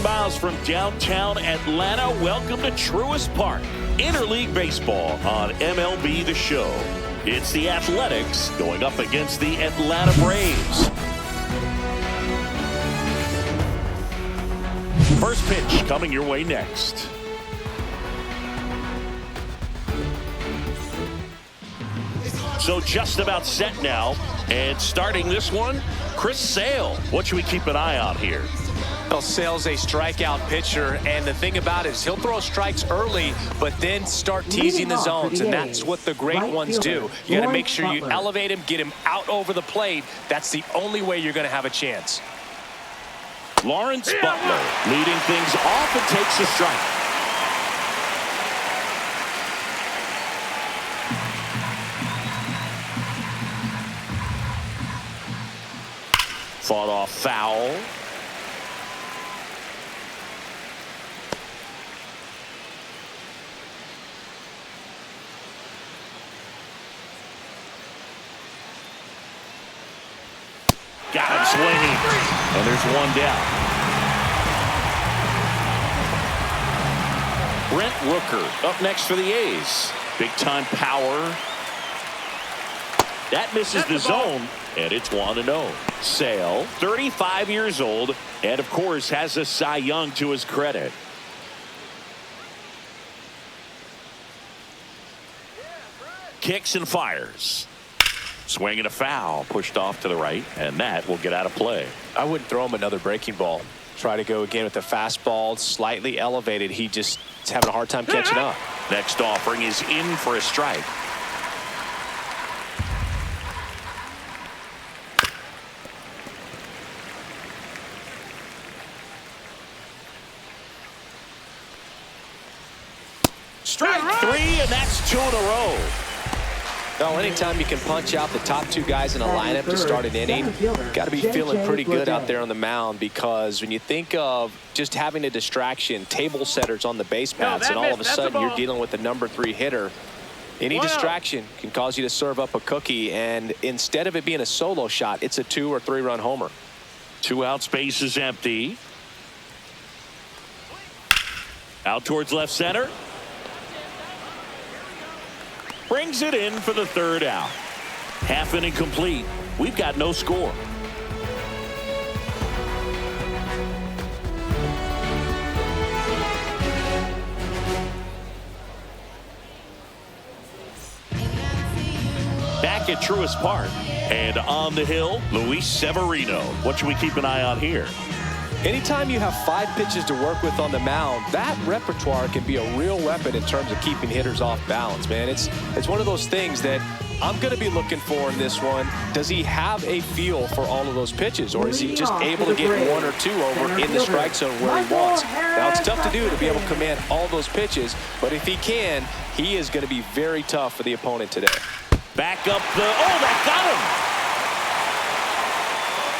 miles from downtown Atlanta, welcome to Truist Park. Interleague Baseball on MLB The Show. It's the Athletics going up against the Atlanta Braves. First pitch coming your way next. So just about set now, and starting this one, Chris Sale. What should we keep an eye on here? Well, Sale's a strikeout pitcher, and the thing about it is he'll throw strikes early, but then start teasing the zones, and that's what the great ones do. You got to make sure you elevate him, get him out over the plate. That's the only way you're going to have a chance. Lawrence Butler leading things off and takes a strike. Fought off foul. Got him swinging. And there's one down. Brent Rooker up next for the A's. Big time power. That misses the zone, and it's 1-0. Sale, 35 years old, and of course has a Cy Young to his credit. Kicks and fires. Swinging a foul, pushed off to the right, and that will get out of play. I wouldn't throw him another breaking ball. Try to go again with the fastball, slightly elevated. He just is having a hard time catching up. Next offering is in for a strike. Strike three, and that's 2 in a row. Well, anytime you can punch out the top two guys in a lineup to start an inning, got to be feeling pretty good out there on the mound, because when you think of just having a distraction, table setters on the base paths, and all of a sudden you're dealing with the #3 hitter, any distraction can cause you to serve up a cookie, and instead of it being a solo shot, it's a 2 or 3 run homer. 2 out, space is empty. Out towards left center. Brings it in for the 3rd out. Half inning complete. We've got no score. Back at Truist Park, and on the hill, Luis Severino. What should we keep an eye on here? Anytime you have 5 pitches to work with on the mound, that repertoire can be a real weapon in terms of keeping hitters off balance, man. It's one of those things that I'm going to be looking for in this one. Does he have a feel for all of those pitches, or is he just able to get 1 or 2 over in the strike zone where he wants? Now, it's tough to do to be able to command all those pitches, but if he can, he is going to be very tough for the opponent today. Back up the, that got him.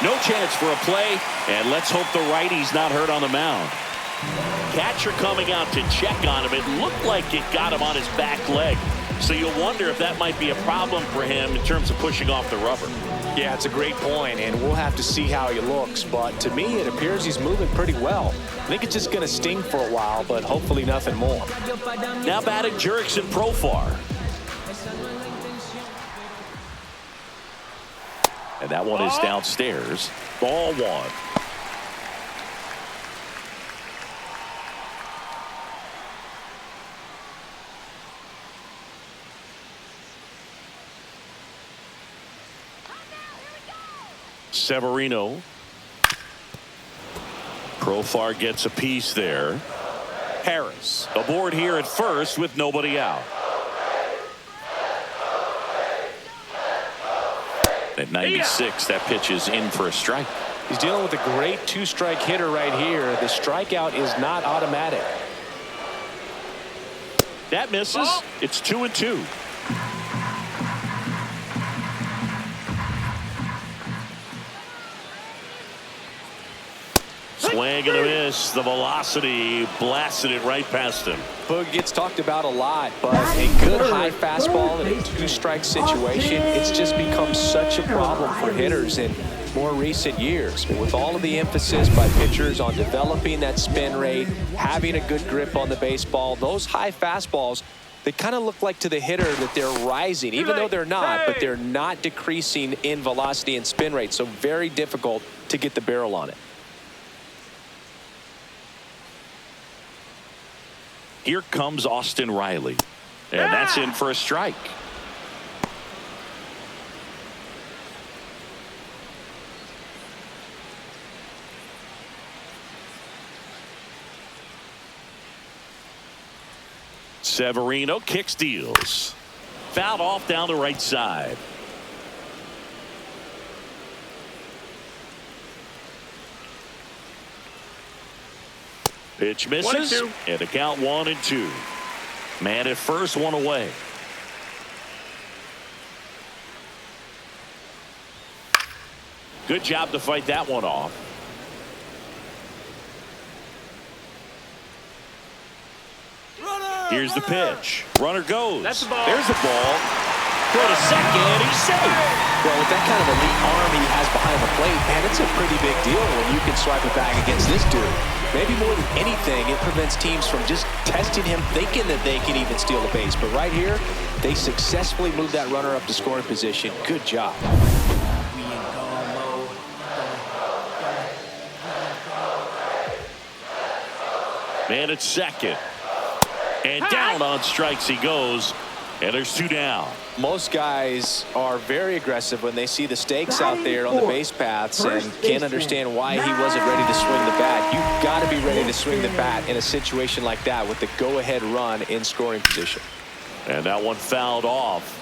No chance for a play, and let's hope the righty's not hurt on the mound. Catcher coming out to check on him. It looked like it got him on his back leg. So you'll wonder if that might be a problem for him in terms of pushing off the rubber. Yeah, it's a great point, and we'll have to see how he looks. But to me, it appears he's moving pretty well. I think it's just going to sting for a while, but hopefully nothing more. Now batting Jurickson Profar. And that one is downstairs. Ball 1. Severino. Profar gets a piece there. Harris aboard here at first with nobody out. At 96, that pitch is in for a strike. He's dealing with a great 2-strike hitter right here. The strikeout is not automatic. That misses. It's 2-2. Swing and a miss. The velocity blasted it right past him. Boog gets talked about a lot, but a good high fastball in a 2-strike situation, it's just become such a problem for hitters. And more recent years. With all of the emphasis by pitchers on developing that spin rate, having a good grip on the baseball, those high fastballs, they kind of look like to the hitter that they're rising, even though they're not, but they're not decreasing in velocity and spin rate. So very difficult to get the barrel on it. Here comes Austin Riley, and that's in for a strike. Severino kicks, deals. Fouled off down the right side. Pitch misses, and the count 1-2. Man at first, one away. Good job to fight that one off. Here's the pitch. Runner goes. That's the ball. There's the ball. Go to second. He's safe. Well, with that kind of elite arm he has behind the plate, man, it's a pretty big deal when you can swipe it back against this dude. Maybe more than anything, it prevents teams from just testing him, thinking that they can even steal the base. But right here, they successfully moved that runner up to scoring position. Good job. Man at second. And down on strikes he goes. And there's two down. Most guys are very aggressive when they see the stakes out there on the base paths and can't understand why he wasn't ready to swing the bat. You've got to be ready to swing the bat in a situation like that with the go-ahead run in scoring position. And that one fouled off.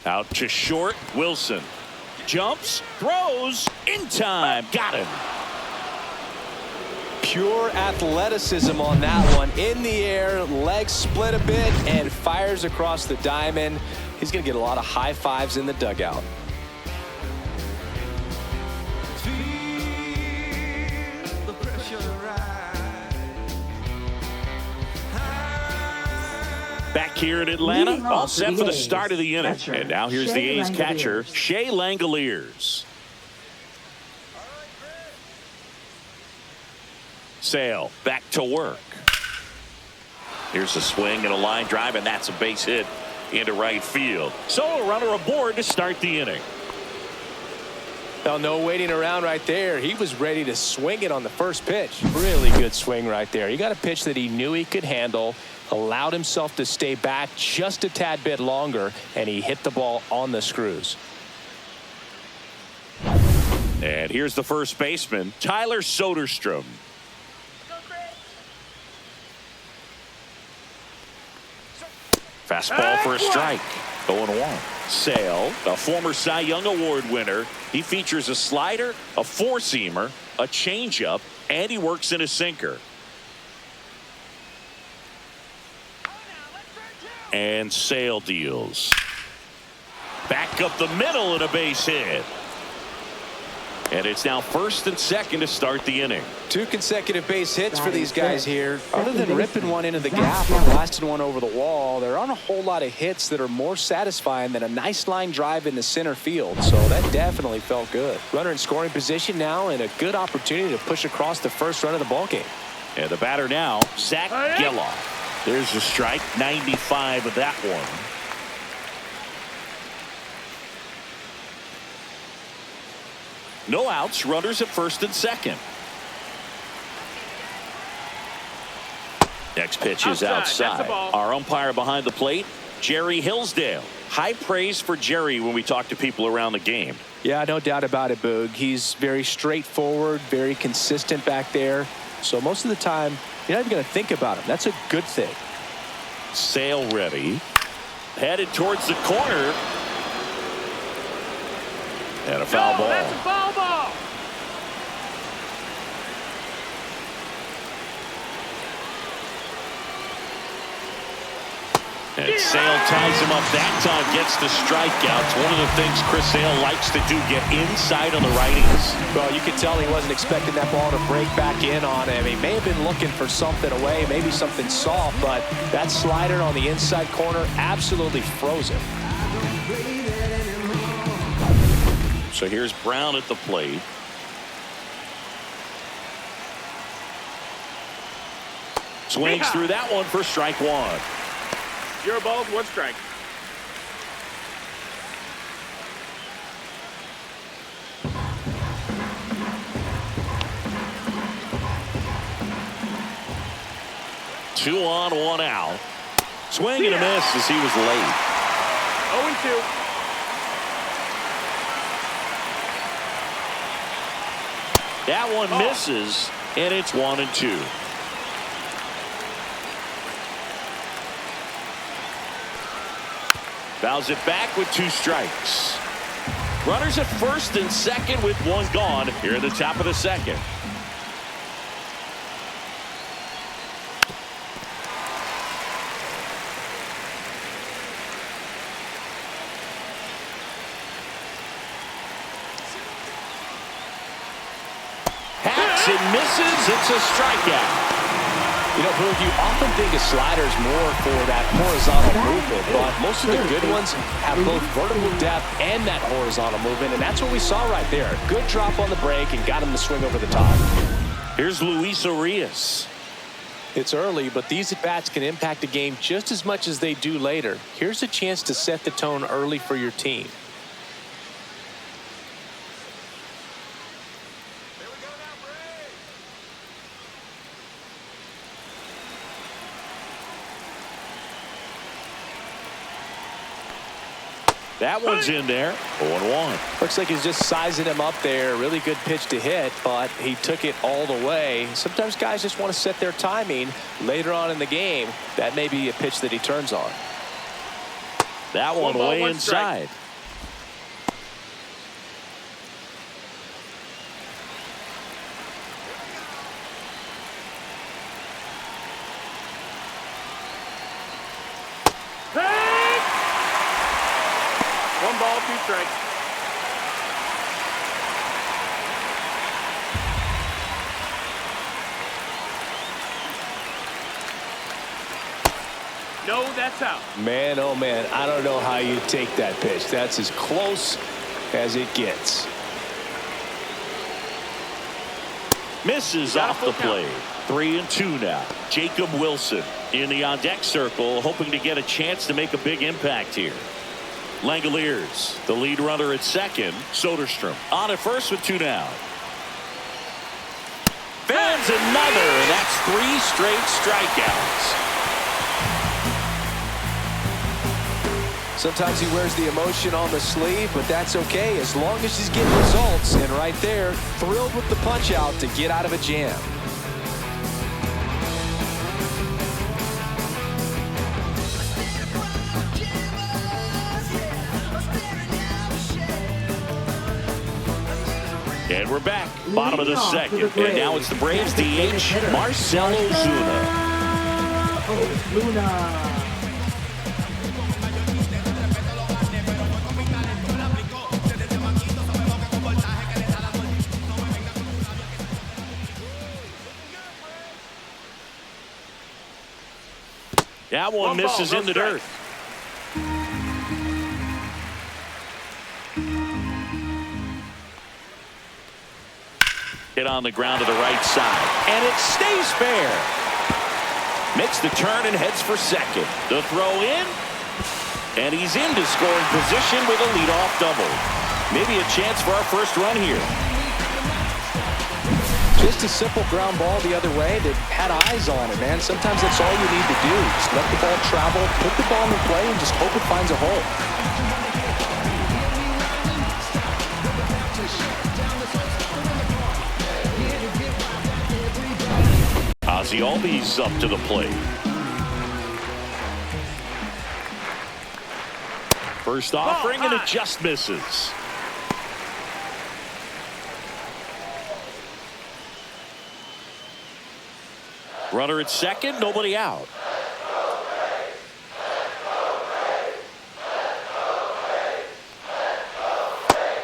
Out to short. Wilson jumps, throws in time. Got him. Pure athleticism on that one. In the air, legs split a bit, and fires across the diamond. He's going to get a lot of high fives in the dugout. Back here in Atlanta, all set for the start of the inning. And now here's the A's catcher, Shea Langoliers. Sale back to work. Here's a swing and a line drive, and that's a base hit into right field. So a runner aboard to start the inning. Well, no waiting around right there. He was ready to swing it on the first pitch. Really good swing right there. He got a pitch that he knew he could handle, allowed himself to stay back just a tad bit longer, and he hit the ball on the screws. And here's the first baseman, Tyler Soderstrom. Fastball for a strike. 0-1. Sale, a former Cy Young Award winner. He features a slider, a four-seamer, a changeup, and he works in a sinker. And Sale deals. Back up the middle and a base hit. And it's now first and second to start the inning. 2 consecutive base hits for these guys here. Other than ripping one into the gap or blasting one over the wall, there aren't a whole lot of hits that are more satisfying than a nice line drive into center field. So that definitely felt good. Runner in scoring position now, and a good opportunity to push across the first run of the ballgame. And the batter now, Zach Geloff. There's the strike, 95 of that one. No outs, runners at first and second. Next pitch is outside. Our umpire behind the plate, Jerry Hillsdale. High praise for Jerry when we talk to people around the game. Yeah, no doubt about it, Boog. He's very straightforward, very consistent back there. So most of the time, you're not even going to think about him. That's a good thing. Sale ready. Headed towards the corner. And a foul ball. That's a foul ball. And Sale ties him up that time, gets the strikeouts. One of the things Chris Sale likes to do, get inside on the righties. Well, you could tell he wasn't expecting that ball to break back in on him. He may have been looking for something away, maybe something soft, but that slider on the inside corner absolutely froze him. So here's Brown at the plate. Swings through that one for strike one. 0 balls, 1 strike. Two on, 1 out. Swing and a miss as he was late. 0-2. That one misses, and it's 1-2. Fouls it back with 2 strikes. Runners at first and second with 1 gone here at the top of the second. Hacks and misses. It's a strikeout. You know, Boog, you often think a slider is more for that horizontal movement, but most of the good ones have both vertical depth and that horizontal movement, and that's what we saw right there. Good drop on the break and got him to swing over the top. Here's Luis Urias. It's early, but these at-bats can impact the game just as much as they do later. Here's a chance to set the tone early for your team. That one's in there. 0-1. Looks like he's just sizing him up there. Really good pitch to hit, but he took it all the way. Sometimes guys just want to set their timing later on in the game. That may be a pitch that he turns on. That one way inside. Ball, 2 strikes. No, that's out. Man, oh man, I don't know how you take that pitch. That's as close as it gets. Misses off the plate. 3-2 now. Jacob Wilson in the on-deck circle, hoping to get a chance to make a big impact here. Langoliers, the lead runner at second. Soderstrom on at first with 2 down. Fans another, and that's 3 straight strikeouts. Sometimes he wears the emotion on the sleeve, but that's okay as long as he's getting results. And right there, thrilled with the punch out to get out of a jam. And we're back, bottom of the second. And now it's the Braves DH, Marcell Ozuna. That one misses in the dirt. Hit on the ground to the right side, and it stays fair. Makes the turn and heads for second. The throw in, and he's into scoring position with a leadoff double. Maybe a chance for our first run here. Just a simple ground ball the other way that had eyes on it, man. Sometimes that's all you need to do. Just let the ball travel, put the ball in play, and just hope it finds a hole. Ozzy Albies up to the plate. First offering, and it just misses. Runner at second, nobody out.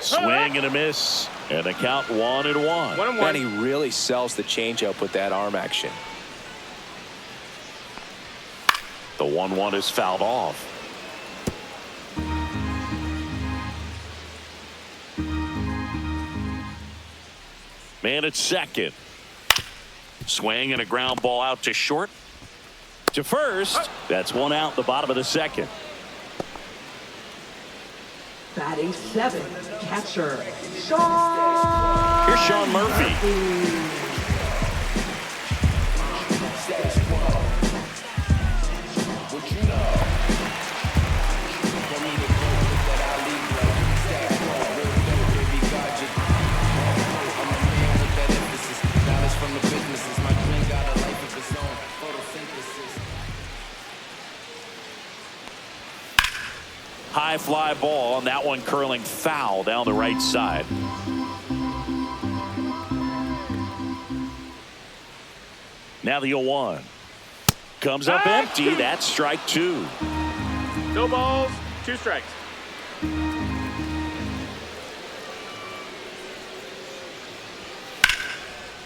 Swing and a miss. And a count 1-1. 1-1. Man, he really sells the changeup with that arm action. The 1-1 is fouled off. Man at second. Swing and a ground ball out to short. To first. That's one out in the bottom of the second. Batting 7, catcher, Sean. Here's Sean Murphy. High fly ball, and that one curling foul down the right side. Now the 0-1 comes up empty. That's strike 2. No balls, 2 strikes.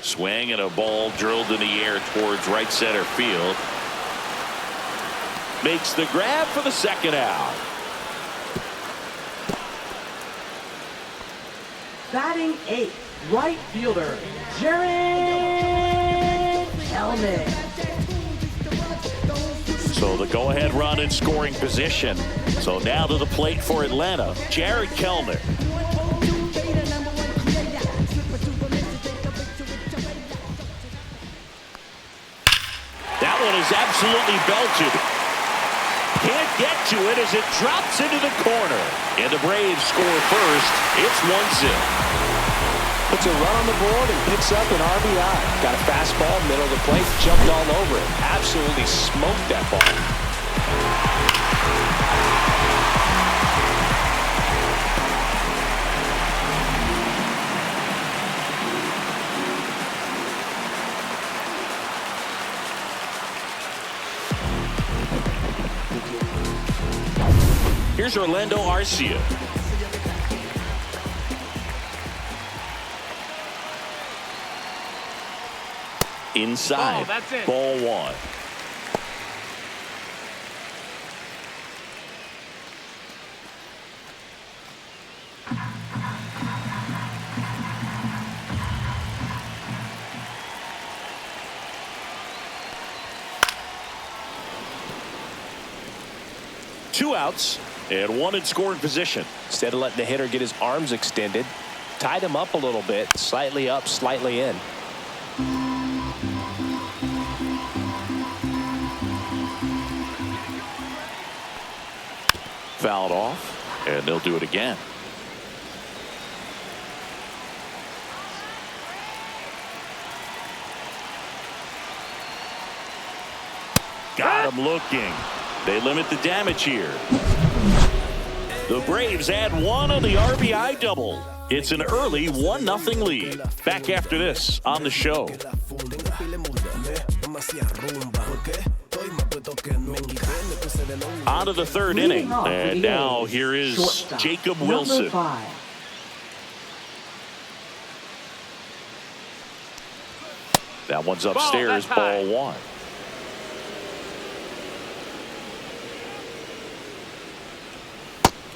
Swing and a ball drilled in the air towards right center field. Makes the grab for the second out. Batting 8, right fielder, Jared Kelnick. So the go-ahead run in scoring position. So now to the plate for Atlanta, Jared Kelnick. That one is absolutely belted. Can't get to it as it drops into the corner. And the Braves score first. It's 1-0. Puts a run on the board and picks up an RBI. Got a fastball, middle of the plate, jumped all over it. Absolutely smoked that ball. Here's Orlando Arcia. Inside. Oh, that's it. Ball 1. Two outs and one in scoring position. Instead of letting the hitter get his arms extended, tied him up a little bit, slightly up, slightly in. Fouled off, and they'll do it again. Got him looking. They limit the damage here. The Braves add one on the RBI double. It's an early 1-0 lead. Back after this on the show. On to the third inning. And now here is Jacob Wilson. That one's upstairs, ball 1.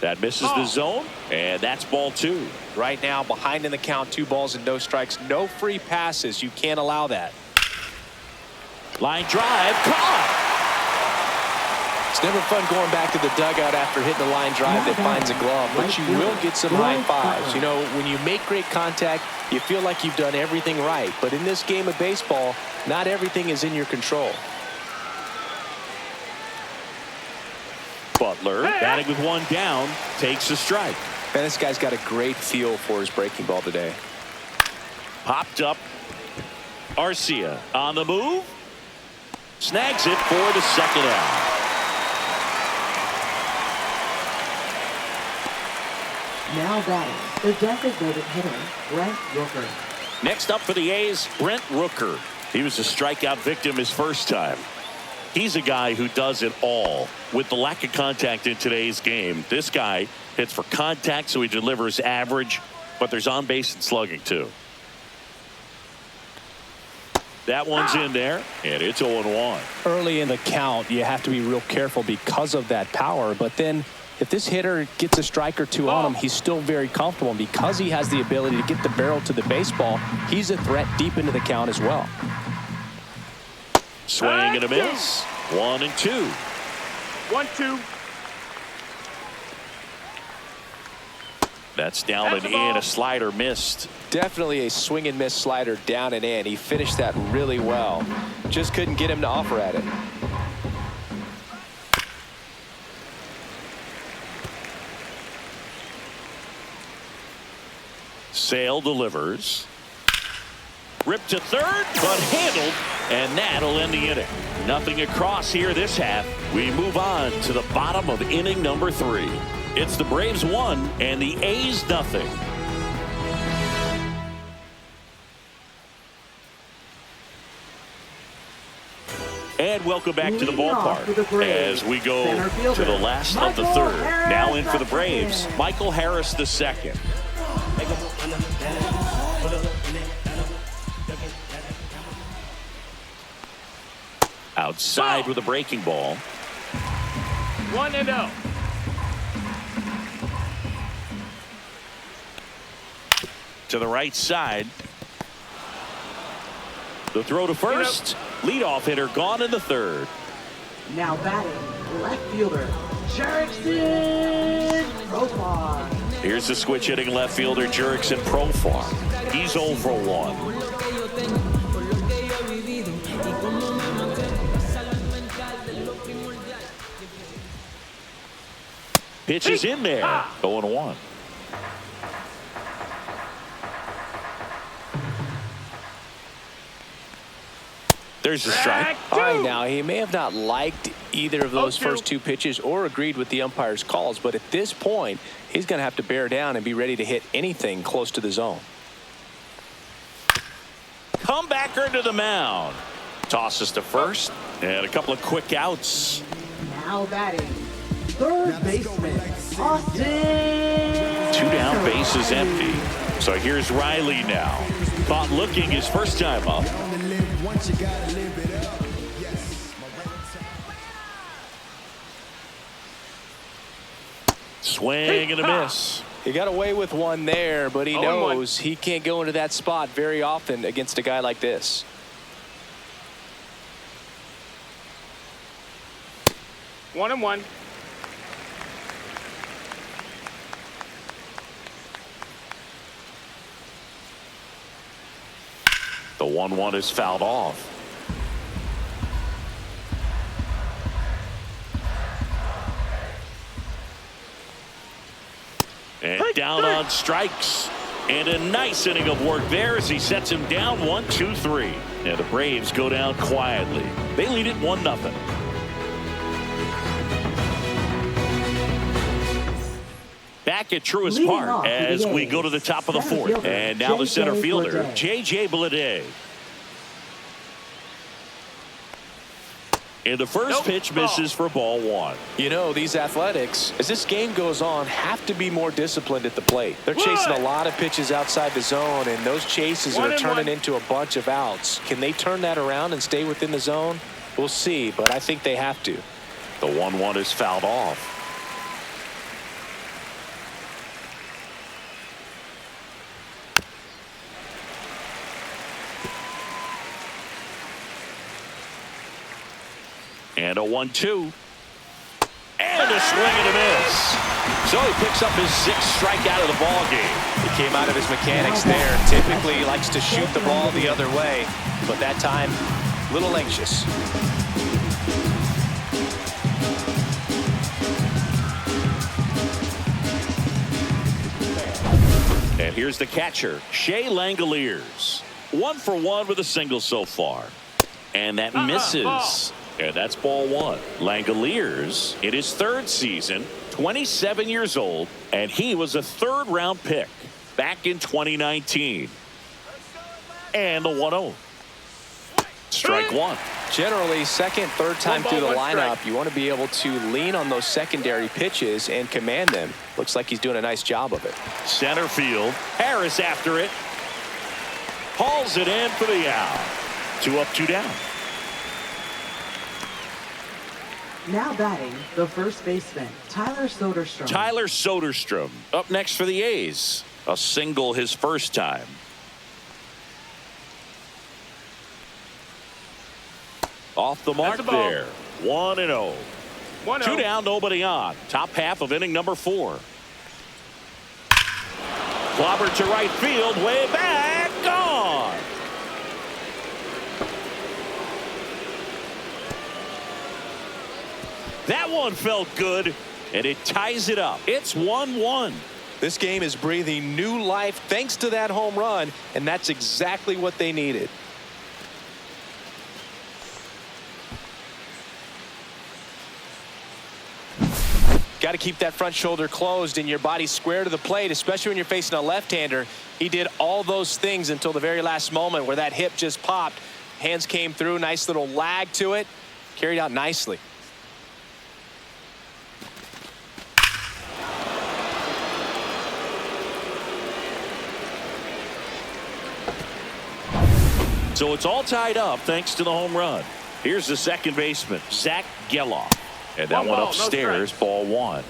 That misses the zone, and that's ball 2. Right now, behind in the count, 2 balls and no strikes. No free passes. You can't allow that. Line drive, caught. It's never fun going back to the dugout after hitting a line drive that finds a glove, but you will get some high fives. You know, when you make great contact, you feel like you've done everything right. But in this game of baseball, not everything is in your control. Butler, batting with one down, takes a strike. Man, this guy's got a great feel for his breaking ball today. Popped up. Arcia on the move. Snags it for the second out. Now batting, the designated hitter, Brent Rooker. Next up for the A's, Brent Rooker. He was a strikeout victim his first time. He's a guy who does it all. With the lack of contact in today's game, this guy hits for contact, so he delivers average, but there's on base and slugging too. That one's in there, and it's 0-1. Early in the count, you have to be real careful because of that power, but then if this hitter gets a strike or two on him, he's still very comfortable. And because he has the ability to get the barrel to the baseball, he's a threat deep into the count as well. Swing and a miss. 1-2. 1-2. That's down and in. A slider missed. Definitely a swing and miss slider down and in. He finished that really well. Just couldn't get him to offer at it. Sale delivers. Ripped to third, but handled, and that'll end the inning. Nothing across here this half. We move on to the bottom of inning number 3. It's the Braves 1 and the A's nothing. And welcome back to the ballpark as we go to the last of the third. Now in for the Braves, Michael Harris II. Outside with a breaking ball. 1-0. To the right side. The throw to first. Leadoff hitter gone in the third. Now batting, left fielder, Jerickson Profar. Here's the switch hitting left fielder Jerickson Profar. He's 0 for 1. Pitch is in there. 0-1. There's the strike. All right, now he may have not liked either of those first two pitches or agreed with the umpire's calls, but at this point, he's going to have to bear down and be ready to hit anything close to the zone. Comebacker to the mound. Tosses to first, and a couple of quick outs. Now batting, third baseman, Austin. 2 down, bases empty. So here's Riley now. Caught looking his first time up. Swing and a miss. He got away with one there, but he knows he can't go into that spot very often against a guy like this. 1-1. The 1-1 is fouled off. And down on strikes. And a nice inning of work there as he sets him down 1-2-3. And the Braves go down quietly. They lead it 1-0. Back at Truist Park as we go to the top of the fourth. And now the center fielder, J.J. Bleday. And the first pitch misses for ball 1. You know, these Athletics, as this game goes on, have to be more disciplined at the plate. They're chasing a lot of pitches outside the zone, and those chases are turning into a bunch of outs. Can they turn that around and stay within the zone? We'll see, but I think they have to. The 1-1 is fouled off. And a 1-2. And a swing and a miss. So he picks up his 6th strikeout of the ball game. He came out of his mechanics there. Typically he likes to shoot the ball the other way, but that time a little anxious. And here's the catcher, Shea Langoliers. 1 for 1 with a single so far. And that misses. And that's ball 1. Langoliers in his 3rd season, 27 years old, and he was a 3rd-round pick back in 2019. And the 1-0. Strike 1. Generally, second, third time One through the ball, one lineup, strike. you want to be able to lean on those secondary pitches and command them. Looks like he's doing a nice job of it. Center field. Harris after it. Hauls it in for the out. 2 up, 2 down. Now batting, the first baseman, Tyler Soderstrom. Tyler Soderstrom up next for the A's. A single his first time. Off the mark That's a ball. there. 1-0. 1-0. 2 down, nobody on. Top half of inning number 4. Clobbered to right field, way back, gone. That one felt good, and it ties it up. It's 1-1. This game is breathing new life thanks to that home run, and that's exactly what they needed. Got to keep that front shoulder closed and your body square to the plate, especially when you're facing a left-hander. He did all those things until the very last moment where that hip just popped. Hands came through, nice little lag to it, carried out nicely. So it's all tied up thanks to the home run. Here's the second baseman, Zach Geloff. And that One one ball, no upstairs, strikes. ball 1.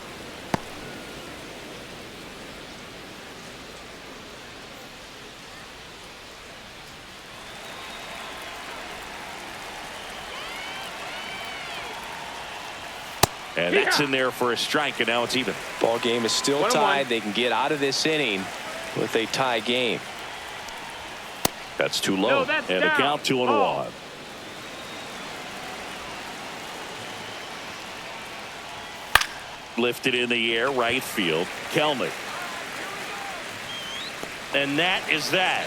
And that's in there for a strike, and now it's even. Ball game is still 1-1. tied. They can get out of this inning with a tie game. That's too low. No, that's and the down. count 2-1. Oh. Lifted in the air, right field. Kelnick. And that is that.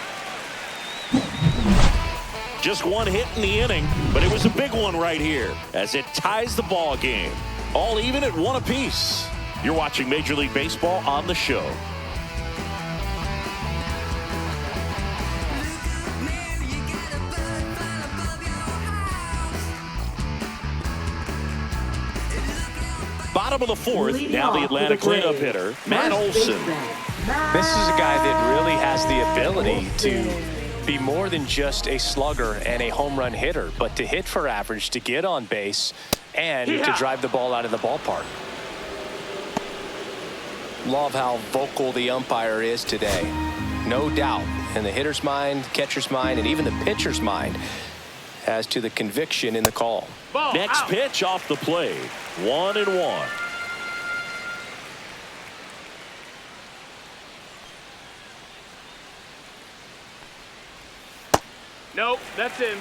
Just one hit in the inning, but it was a big one right here as it ties the ball game. All even at 1 apiece. You're watching Major League Baseball on the show. Bottom of the 4th, Leading now the off for Atlanta the cleanup Braves, hitter, Matt first Olson. baseman, This is a guy that really has the ability to Olson. be more than just a slugger and a home run hitter, but to hit for average, to get on base, and to drive the ball out of the ballpark. Love how vocal the umpire is today. No doubt in the hitter's mind, catcher's mind, and even the pitcher's mind as to the conviction in the call. Ball Next out. pitch off the plate. 1-1. Nope, that's in.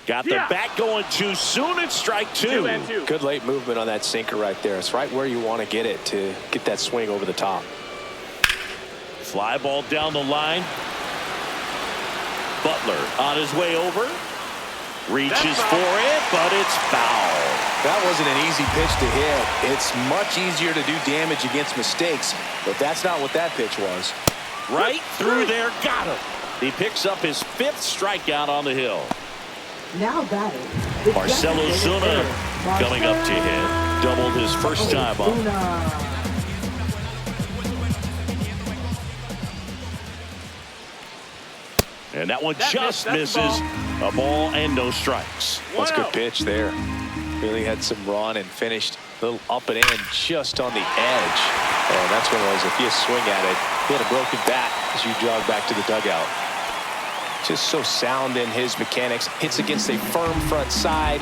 Got the Yeah. bat going too soon. It's strike 2. 2-2. Good late movement on that sinker right there. It's right where you want to get it to get that swing over the top. Fly ball down the line. Butler on his way over. Reaches That's for foul. it, but it's foul. That wasn't an easy pitch to hit. It's much easier to do damage against mistakes, but that's not what that pitch was. Right through there. Got him. He picks up his 5th strikeout on the hill. Now batting, the Marcell designated Ozuna hitter, coming up to hit. Doubled his first time up. Ozuna. And that one That just missed. That's misses. A ball and no strikes. That's a good 1-0. pitch there. Really had some run and finished a little up and in just on the edge. And that's one of those, if you swing at it, he had a broken bat as you jog back to the dugout. Just so sound in his mechanics. Hits against a firm front side,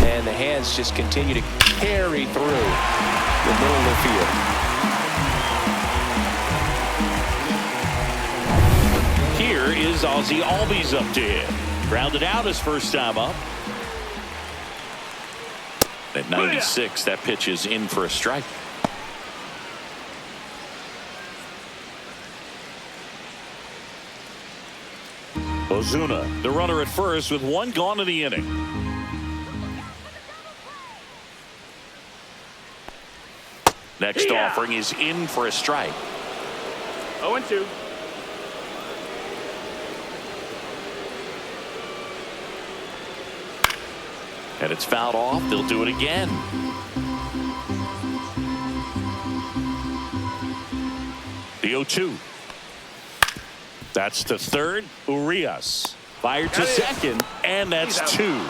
and the hands just continue to carry through the middle of the field. Here is Ozzie Albies up to hit. Grounded out his first time up. At 96, that pitch is in for a strike. Ozuna, the runner at first with 1 gone in the inning. Next offering is in for a strike. 0-2. And it's fouled off. They'll do it again. The 0-2. That's to third. Urias fired to second, and that's 2.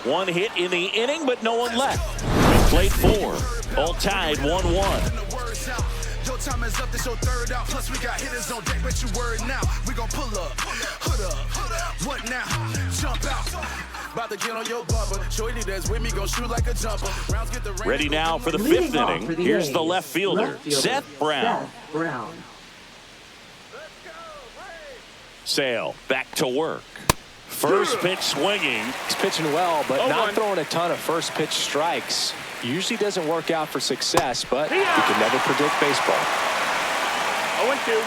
One hit in the inning, but no one left. We played 4. All tied 1-1. Your time is up, this your third out. Plus we got hitters on deck, bet you word now. We gon' pull up, hood up, what now? Jump out. About to get on your bumper. Shorty that's with me gon' shoot like a jumper. Rounds get the Ready now for the Leading 5th off inning. for the Here's A's, the left fielder, Seth Brown. Seth Brown. Sale back to work. First pitch swinging. He's pitching well, but not 0-1. throwing a ton of first pitch strikes. Usually doesn't work out for success, but you can never predict baseball. 0-2.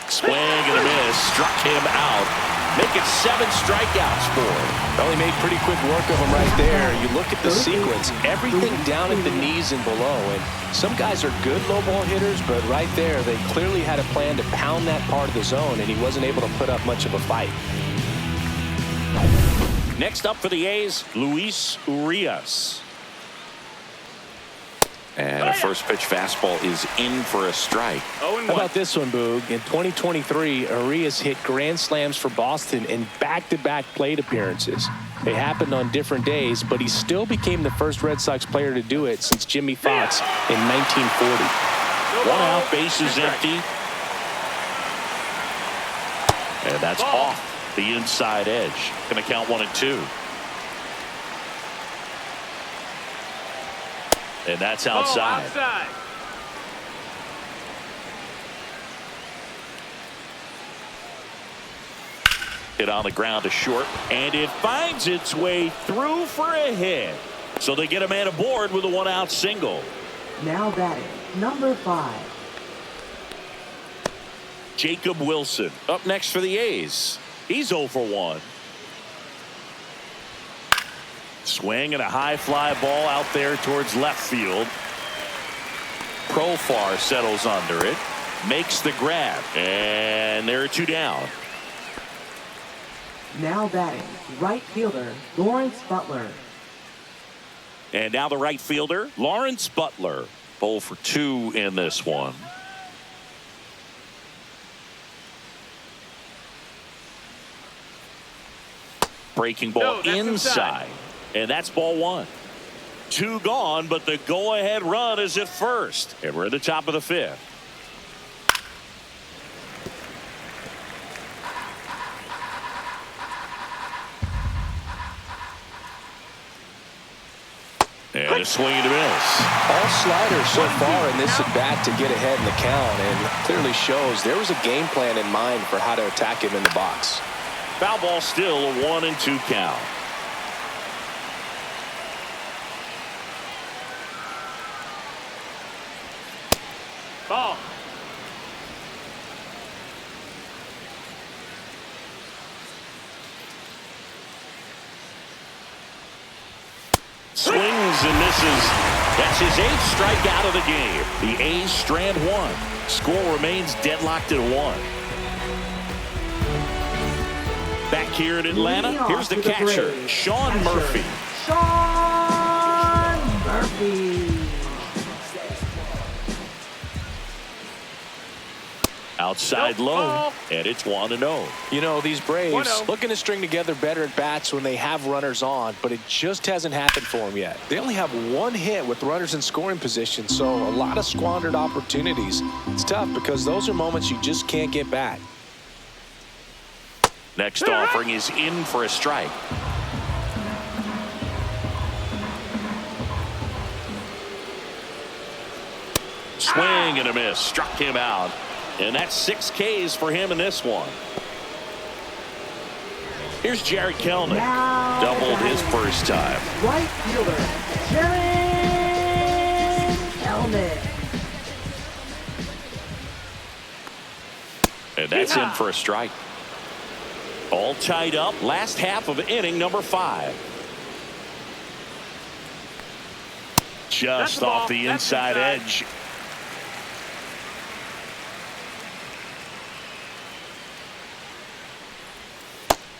Swing and a miss. Struck him out. Make it 7 strikeouts for him. Well, he made pretty quick work of him right there. You look at the sequence, everything down at the knees and below. And some guys are good low ball hitters, but right there, they clearly had a plan to pound that part of the zone, and he wasn't able to put up much of a fight. Next up for the A's, Luis Urias. And a first pitch fastball is in for a strike. 0-1. How about this one, Boog? In 2023, Urias hit grand slams for Boston in back-to-back plate appearances. They happened on different days, but he still became the first Red Sox player to do it since Jimmy Fox in 1940. One out, bases empty. And that's off the inside edge. Going to count 1-2. And that's outside. Outside. Hit on the ground to short, and it finds its way through for a hit. So they get a man aboard with a 1-out single. Now batting, number 5. Jacob Wilson up next for the A's. He's 0 for 1. Swing and a high fly ball out there towards left field. Profar settles under it, makes the grab, and there are 2 down. Now batting, right fielder, Lawrence Butler. And now the right fielder, Lawrence Butler. 0 for 2 in this one. Breaking ball inside. And that's ball 1. 2 gone, but the go-ahead run is at first. And we're at the top of the 5th. And a swing and a miss. All sliders so far in this at-bat to get ahead in the count, and clearly shows there was a game plan in mind for how to attack him in the box. Foul ball still a 1-2 count. Ball. Swings and misses. That's his 8th strikeout of the game. The A's strand 1. Score remains deadlocked at 1. Back here in Atlanta, here's the catcher, Sean Murphy. Sean Murphy. Outside low, and it's 1-0. You know, these Braves 1-0. looking to string together better at bats when they have runners on, but it just hasn't happened for them yet. They only have 1 hit with runners in scoring position, so a lot of squandered opportunities. It's tough because those are moments you just can't get back. Next offering is in for a strike. Swing and a miss. Struck him out. And that's 6 Ks for him in this one. Here's Jared Kelnick. Now Doubled his batting, first time. right fielder, Jared Kelnick. And that's in for a strike. All tied up. Last half of inning number 5. Just off the inside edge.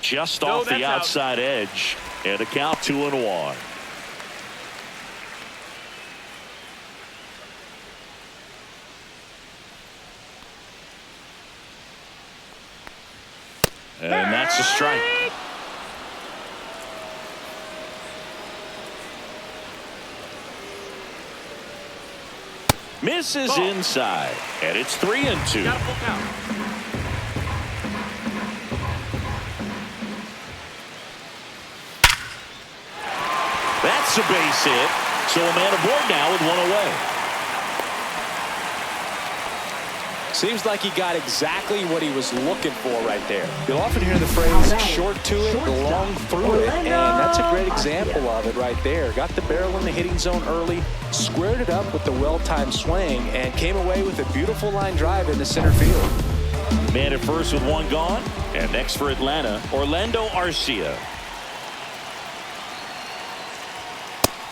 Just off the outside edge. And a count 2-1. And that's a strike. Misses inside. And it's 3-2. Got a full count. That's a base hit. So a man aboard now with 1 away. Seems like he got exactly what he was looking for right there. You'll often hear the phrase short to it, long through it, and that's a great example of it right there. Got the barrel in the hitting zone early, squared it up with the well-timed swing, and came away with a beautiful line drive into center field. Man at first with 1 gone, and next for Atlanta, Orlando Arcia.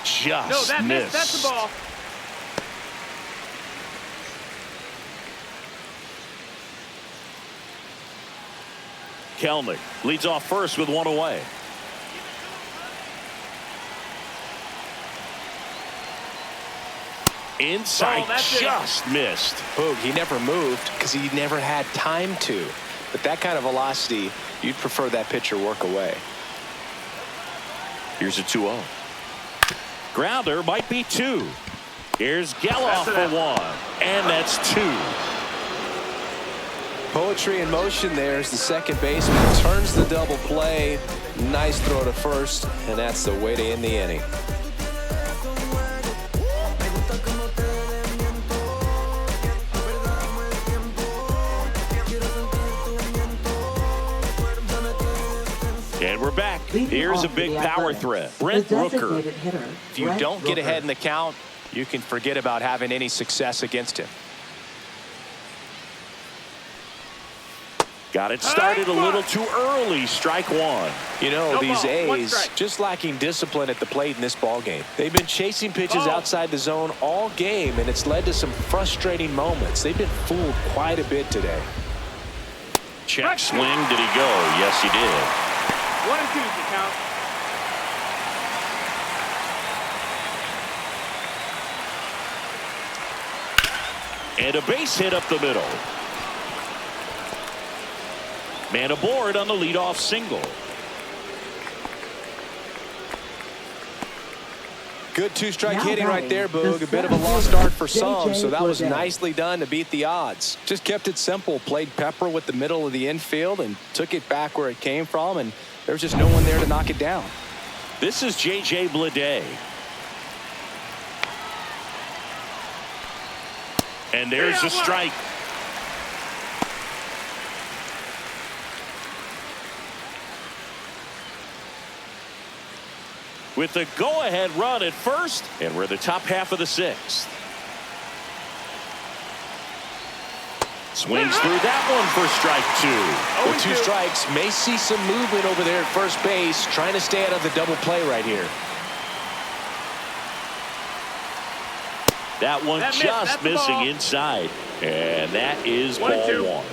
Just missed. That's the ball. Kelnick leads off first with 1 away. Inside, just missed. Boog, he never moved because he never had time to. But that kind of velocity, you'd prefer that pitcher work away. Here's a 2-0. Grounder might be 2. Here's Geloff for 1. And that's 2. Poetry in motion there as the second baseman turns the double play. Nice throw to first, and that's the way to end the inning. And we're back. Here's a big power threat. Brent Rooker. If you don't get ahead in the count, you can forget about having any success against him. Got it started a little too early. Strike 1. You know, these A's just lacking discipline at the plate in this ball game. They've been chasing pitches outside the zone all game, and it's led to some frustrating moments. They've been fooled quite a bit today. Check swing. Did he go? Yes, he did. 1 and 2 to count. And a base hit up the middle. Man aboard on the leadoff single. Good 2-strike hitting right there, Boog. A bit of a lost start for some, so that was nicely done to beat the odds. Just kept it simple, played pepper with the middle of the infield, and took it back where it came from, and there was just no one there to knock it down. This is J.J. Bleday. And there's a strike. With the go-ahead run at first, and we're the top half of the 6th. Swings through that one for strike 2. With 2 strikes, may see some movement over there at first base, trying to stay out of the double play right here. That one just missing inside, and that is ball 1.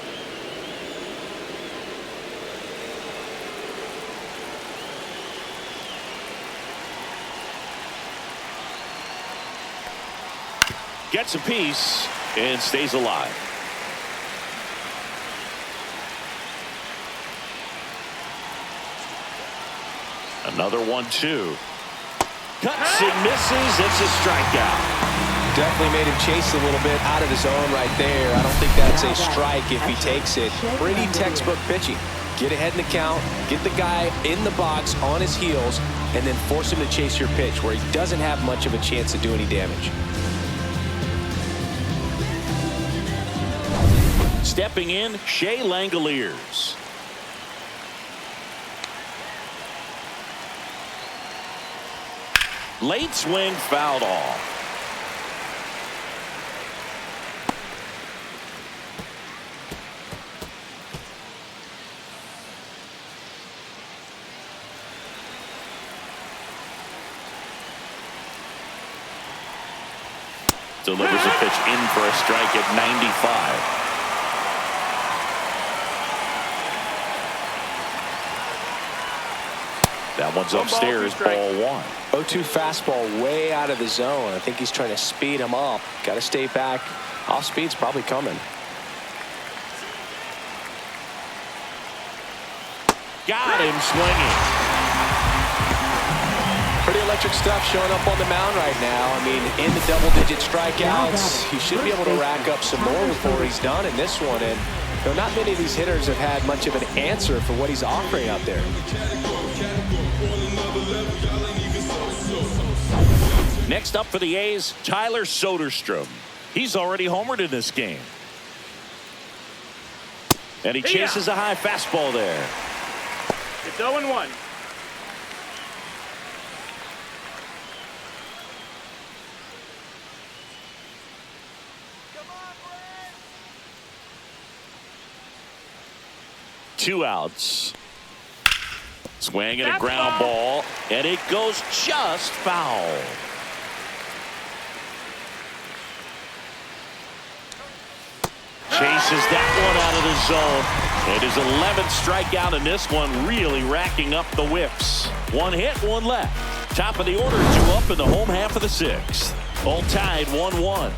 Gets a piece and stays alive. Another 1-2. Cuts and misses. It's a strikeout. Definitely made him chase a little bit out of his zone right there. I don't think that's a strike if he takes it. Pretty textbook pitching. Get ahead in the count, get the guy in the box on his heels, and then force him to chase your pitch where he doesn't have much of a chance to do any damage. Stepping in, Shea Langoliers. Late swing fouled off. Delivers a pitch in for a strike at 95. That one's upstairs, ball one. 0-2 fastball way out of the zone. I think he's trying to speed him up. Got to stay back. Off speed's probably coming. Got him swinging. Pretty electric stuff showing up on the mound right now. I mean, in the double-digit strikeouts, he should be able to rack up some more before he's done in this one. And not many of these hitters have had much of an answer for what he's offering out there. Next up for the A's, Tyler Soderstrom. He's already homered in this game. And he chases a high fastball there. It's 0-1. Two outs. Swing and a ground ball, and it goes just foul. Chases that one out of the zone. It is 11th strikeout in this one, really racking up the whiffs. One hit, one left. Top of the order, two up in the home half of the sixth. All tied 1-1.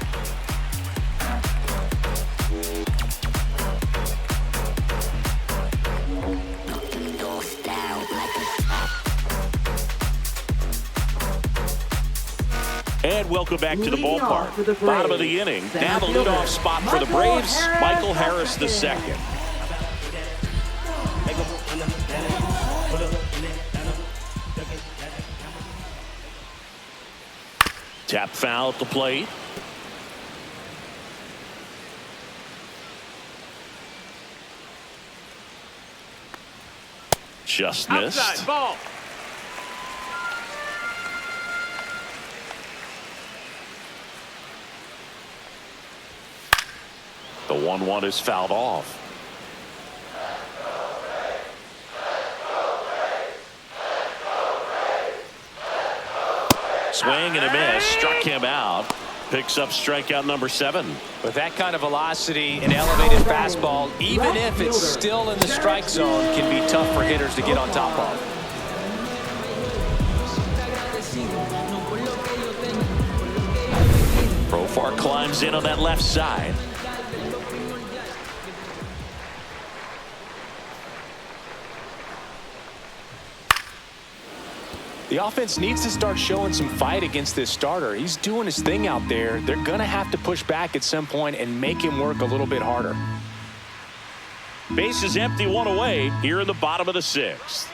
And welcome back to the ballpark. Bottom of the inning. Down the leadoff spot for the Braves, Michael Harris II. Tap foul at the plate. Just missed. Outside, ball. The 1-1 is fouled off. Swing and a miss. Struck him out. Picks up strikeout number 7. With that kind of velocity, an elevated fastball, even if it's still in the strike zone, can be tough for hitters to get on top of. Profar climbs in on that left side. The offense needs to start showing some fight against this starter. He's doing his thing out there. They're going to have to push back at some point and make him work a little bit harder. Base is empty, one away here in the bottom of the 6th.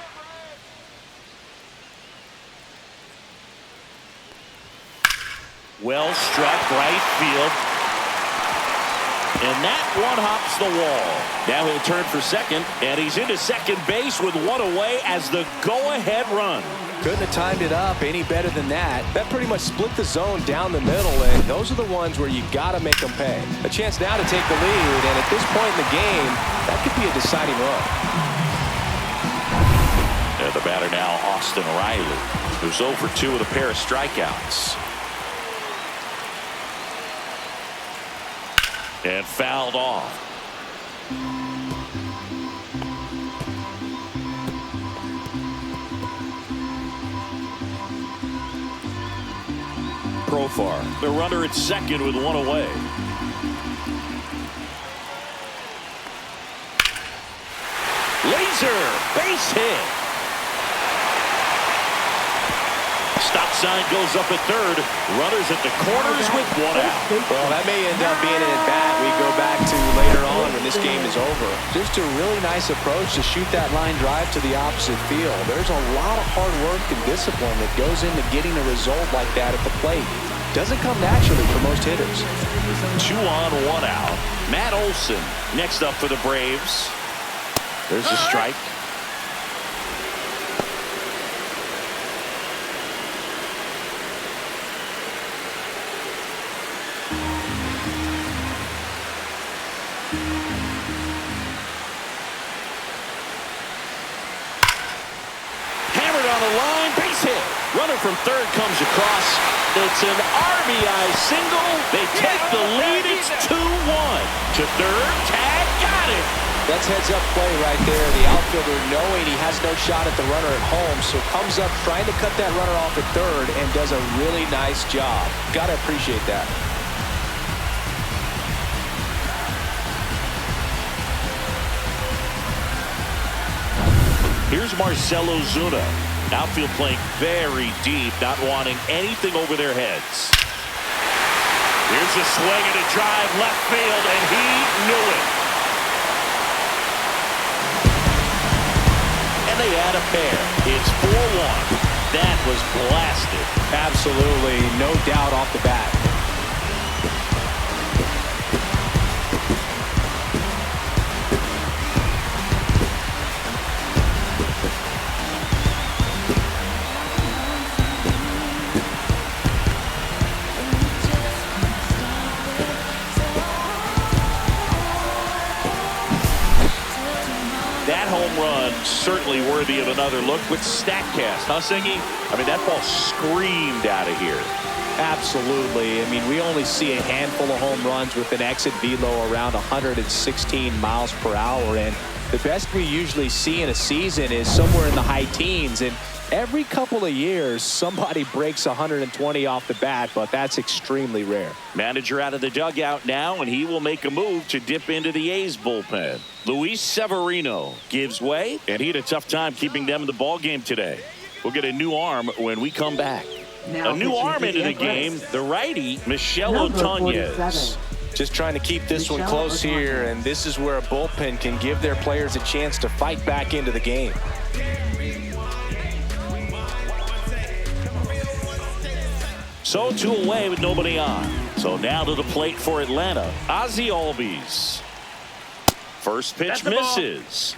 Well struck, right field. And that one hops the wall. Now he'll turn for second, and he's into second base with one away as the go-ahead run. Couldn't have timed it up any better than that. That pretty much split the zone down the middle, and those are the ones where you got to make them pay. A chance now to take the lead, and at this point in the game, that could be a deciding run. And the batter now, Austin Riley, who's 0 for 2 with a pair of strikeouts. And fouled off. Profar, the runner at second with one away. Laser, base hit. Stop sign goes up at third. Runners at the corners with one out. Well, that may end up being an at-bat we go back to later on when this game is over. Just a really nice approach to shoot that line drive to the opposite field. There's a lot of hard work and discipline that goes into getting a result like that at the plate. Doesn't come naturally for most hitters. 2 on, 1 out. Matt Olson next up for the Braves. There's a strike. Runner from third comes across. It's an RBI single, They take the lead. It's 2-1. To third. Tag. Got it. That's heads-up play right there. The outfielder knowing he has no shot at the runner at home, so comes up trying to cut that runner off at third and does a really nice job. Got to appreciate that. Here's Marcell Ozuna. Outfield playing very deep, not wanting anything over their heads. Here's a swing and a drive left field, and he knew it. And they add a pair. It's 4-1. That was blasted. Absolutely, no doubt off the bat. That home run certainly worthy of another look with StatCast, huh, Singy? I mean, that ball screamed out of here. Absolutely. I mean, we only see a handful of home runs with an exit velo around 116 miles per hour, and the best we usually see in a season is somewhere in the high teens, and every couple of years somebody breaks 120 off the bat, but that's extremely rare. Manager out of the dugout now, and he will make a move to dip into the A's bullpen. Luis Severino gives way, and he had a tough time keeping them in the ball game today. We'll get a new arm when we come back. Now a new arm into the game, the righty, Michel Otañez. Just trying to keep this one close here, and this is where a bullpen can give their players a chance to fight back into the game. So 2 away with nobody on. So now to the plate for Atlanta, Ozzie Albies. First pitch misses.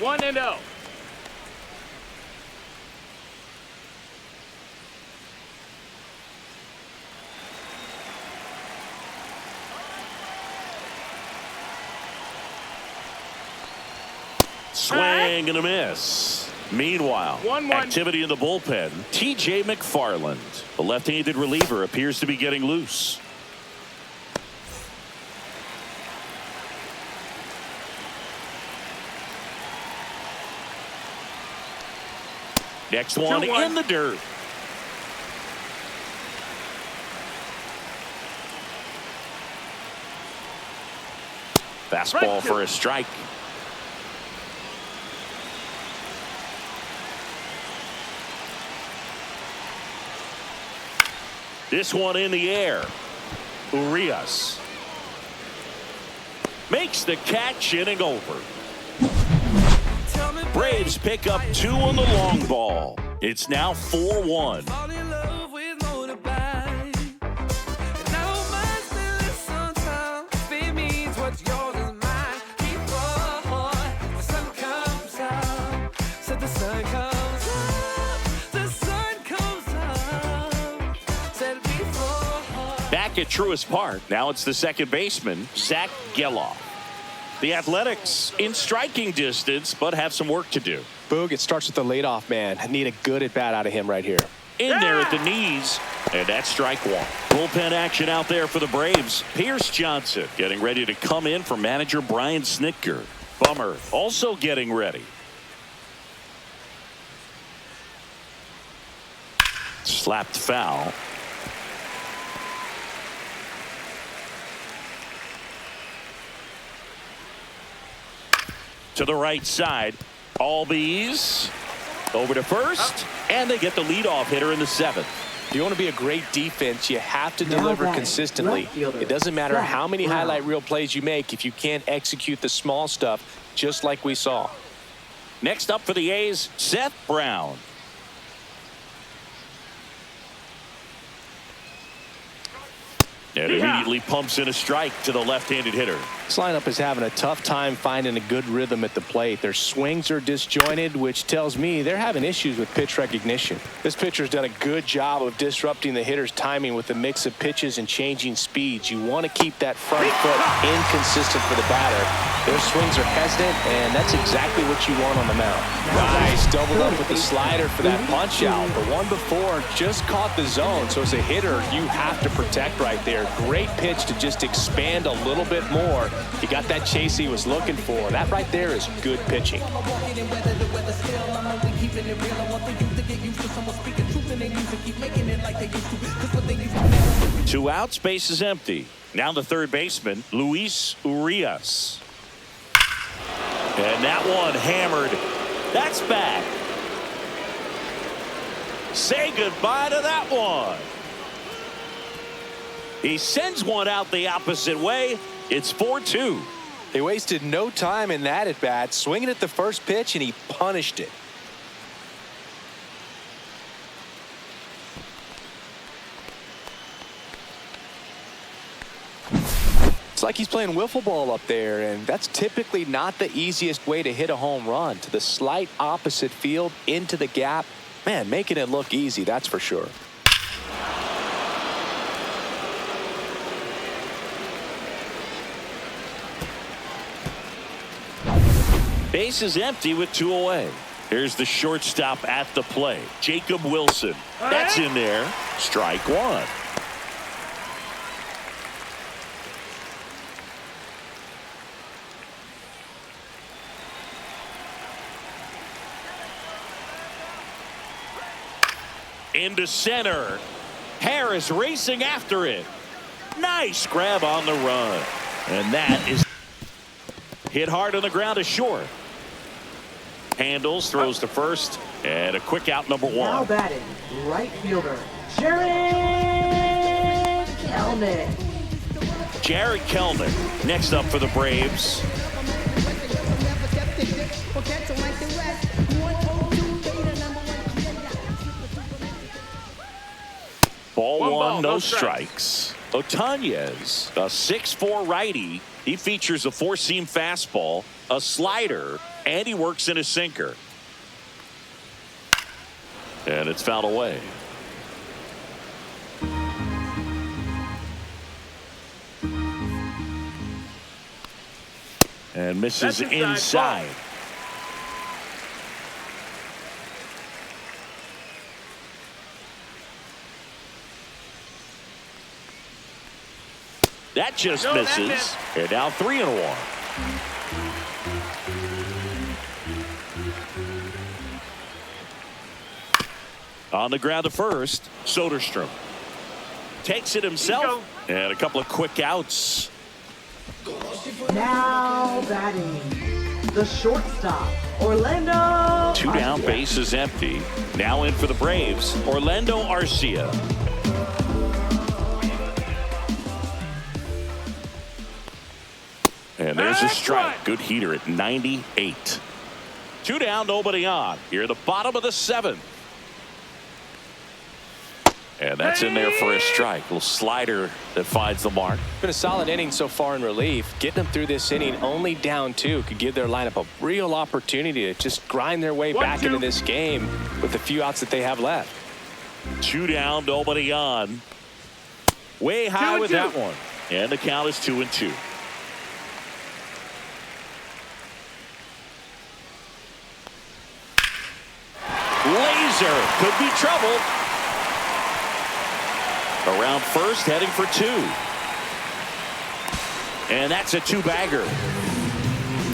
1-0. Swing and a miss. Meanwhile, 1-1. activity in the bullpen. T.J. McFarland, the left-handed reliever, appears to be getting loose. Next one 2-1. in the dirt. Fastball for a strike. This one in the air. Urias makes the catch, inning over. Braves pick up 2 on the long ball. It's now 4-1. Back at Truist Park, now it's the second baseman, Zach Geloff. The Athletics in striking distance, but have some work to do. Boog, it starts with the leadoff man. I need a good at-bat out of him right here. In there at the knees, and that's strike one. Bullpen action out there for the Braves. Pierce Johnson getting ready to come in for manager Brian Snitker. Bummer also getting ready. Slapped foul. To the right side, Albies over to first, and they get the leadoff hitter in the 7th. If you want to be a great defense, you have to deliver consistently. It doesn't matter how many highlight reel plays you make if you can't execute the small stuff, just like we saw. Next up for the A's, Seth Brown. And immediately pumps in a strike to the left-handed hitter. This lineup is having a tough time finding a good rhythm at the plate. Their swings are disjointed, which tells me they're having issues with pitch recognition. This pitcher's done a good job of disrupting the hitter's timing with a mix of pitches and changing speeds. You want to keep that front foot inconsistent for the batter. Their swings are hesitant, and that's exactly what you want on the mound. Nice, doubled up with the slider for that punch out. The one before just caught the zone, so as a hitter, you have to protect right there. Great pitch to just expand a little bit more. He got that chase he was looking for. That right there is good pitching. 2 outs, base is empty. Now the third baseman, Luis Urias. And that one hammered. That's back. Say goodbye to that one. He sends one out the opposite way. It's 4-2. They wasted no time in that at bat, swinging at the first pitch, and he punished it. It's like he's playing wiffle ball up there, and that's typically not the easiest way to hit a home run. To the slight opposite field, into the gap. Man, making it look easy, that's for sure. Base is empty with 2 away. Here's the shortstop at the plate, Jacob Wilson. That's in there. Strike 1. Into center. Harris racing after it. Nice grab on the run. And that is hit hard on the ground to short. Handles, throws to first, and a quick out, number 1. Now batting, right fielder, Jared Kelnick. Jared Kelnick next up for the Braves. Ball 1, no strikes. Otanez, a 6'4" righty. He features a 4-seam fastball, a slider, and he works in a sinker. And it's fouled away. And misses inside. That just misses. And now 3-1. On the ground to first, Soderstrom takes it himself, and a couple of quick outs. Now batting, the shortstop, Orlando. 2 down, base is empty. Now in for the Braves, Orlando Arcia. And there's a strike. Good heater at 98. 2 down, nobody on. Here at the bottom of the 7th. And that's in there for a strike. Little slider that finds the mark. Been a solid inning so far in relief. Getting them through this inning only down 2 could give their lineup a real opportunity to just grind their way back into this game with the few outs that they have left. 2 down, nobody on. Way high with that one. And the count is 2-2. Laser could be trouble. Around first, heading for 2. And that's a 2-bagger.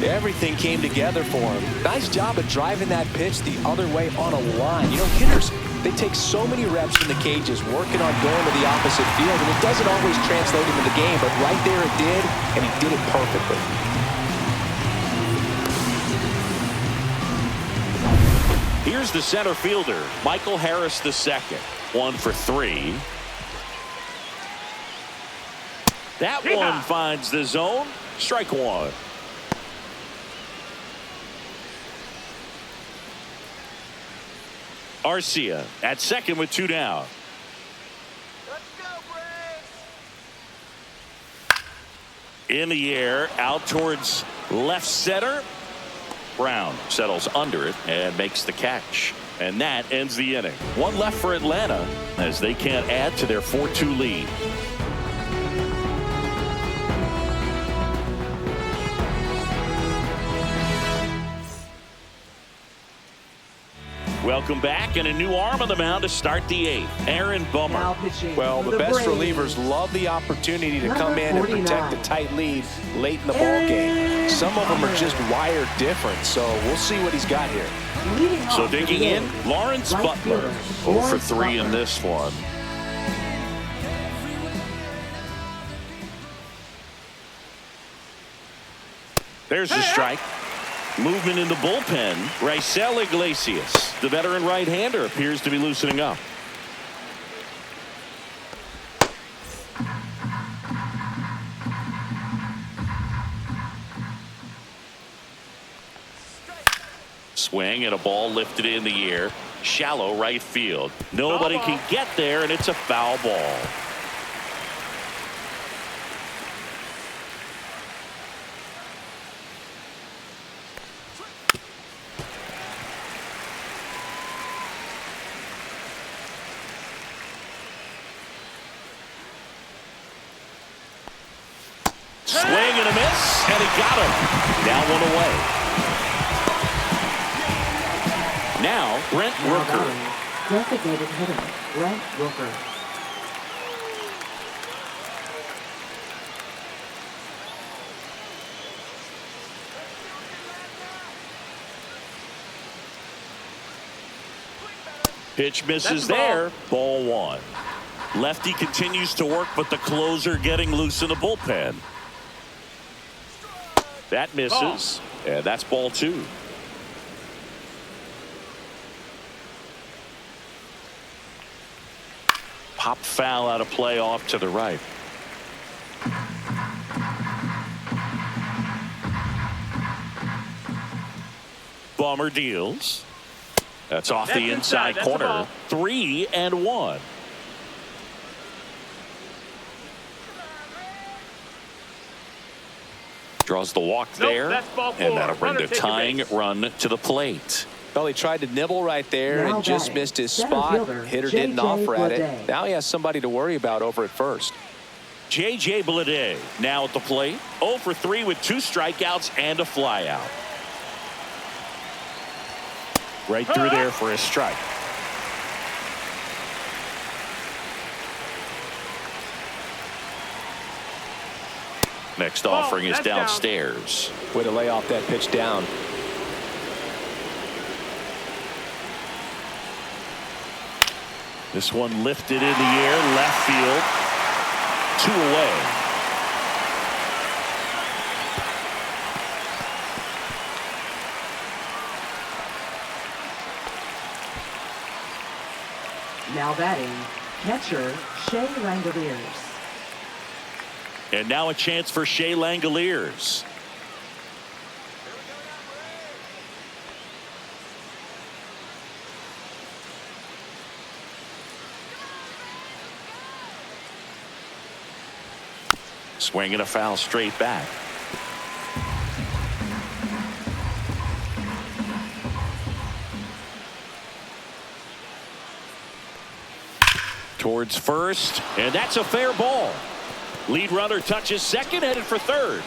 Everything came together for him. Nice job of driving that pitch the other way on a line. You know, hitters, they take so many reps in the cages working on going to the opposite field, and it doesn't always translate into the game, but right there it did, and he did it perfectly. Here's the center fielder, Michael Harris II. 1 for 3. That one finds the zone. Strike 1. Arcia at second with 2 down. In the air, out towards left center. Brown settles under it and makes the catch. And that ends the inning. One left for Atlanta as they can't add to their 4-2 lead. Welcome back, and a new arm on the mound to start the 8th. Aaron Bummer. Well, the best relievers love the opportunity to come in and protect the tight lead late in the ball game. Some of them are just wired different, so we'll see what he's got here. So digging in, Lawrence Butler. 0 for 3 in this one. There's the strike. Movement in the bullpen. Raisel Iglesias, the veteran right-hander, appears to be loosening up. Swing and a ball lifted in the air. Shallow right field. Nobody can get there, and it's a foul ball. Swing and a miss, and he got him. Now 1 away. Now Brent Rooker. Designated hitter, Brent Rooker. Pitch misses there. Ball 1. Lefty continues to work, but the closer getting loose in the bullpen. That misses, and that's ball 2. Pop foul out of play off to the right. Bummer deals. That's off the inside corner. 3-1. Draws the walk there, and that'll bring the tying run to the plate. Well, he tried to nibble right there and just missed his spot. Hitter didn't offer at it. Now he has somebody to worry about over at first. J.J. Bleday now at the plate. 0 for 3 with 2 strikeouts and a flyout. Right through there for a strike. Next offering is downstairs. Way to lay off that pitch down. This one lifted in the air, left field. 2 away. Now batting, catcher Shea Langoliers. And now a chance for Shea Langoliers. Swinging a foul straight back. Towards first, and that's a fair ball. Lead runner touches second, headed for third.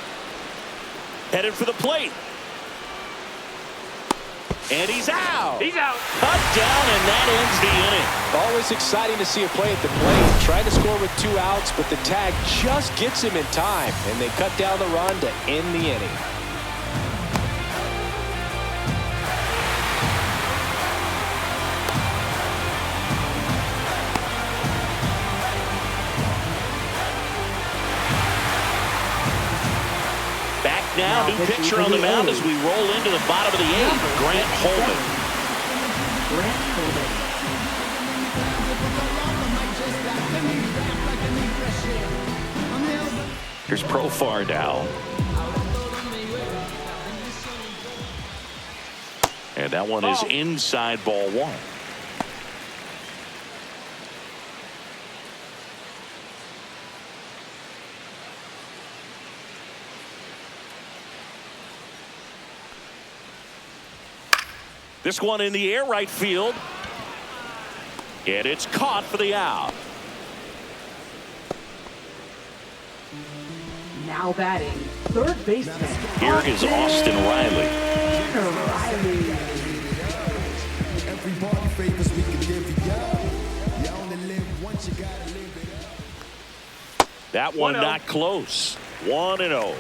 Headed for the plate. And he's out. He's out. Cut down, and that ends the inning. Always exciting to see a play at the plate. Trying to score with 2 outs, but the tag just gets him in time, and they cut down the run to end the inning. Now, new pitcher on the mound as we roll into the bottom of the 8th. Grant Holman. Here's Profar now. And that one is inside ball 1. This one in the air right field. And it's caught for the out. Now batting, third baseman. Here is Austin Riley. Everybody favors we can give you. You only live once, you gotta live it up. That one not close. 1-0.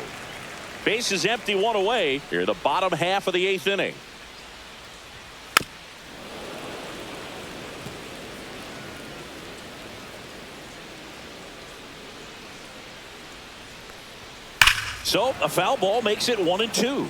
Base is empty, one away. Here, the bottom half of the 8th inning. So a foul ball makes it 1-2.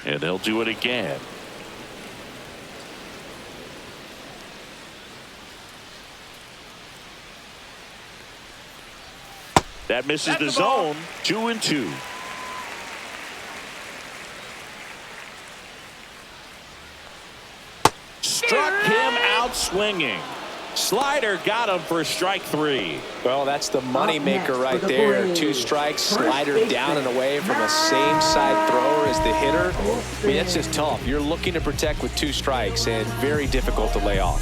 And they'll do it again. That misses the zone. 2-2. Struck him out swinging. Slider got him for strike 3. Well, that's the money maker right there. 2 strikes, slider down and away from a same side thrower as the hitter. I mean, that's just tough. You're looking to protect with 2 strikes and very difficult to lay off.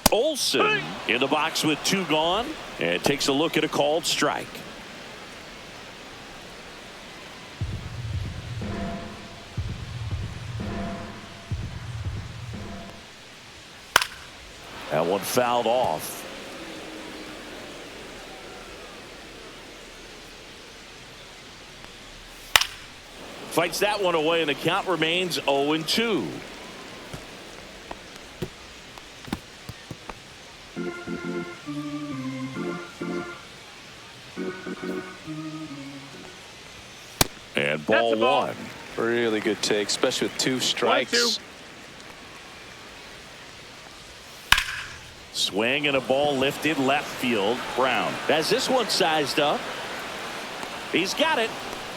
Olsen in the box with 2 gone and takes a look at a called strike. That one fouled off. Fights that one away and the count remains 0-2. And ball 1. Really good take, especially with 2 strikes. Swing and a ball lifted left field. Brown has this one sized up. He's got it.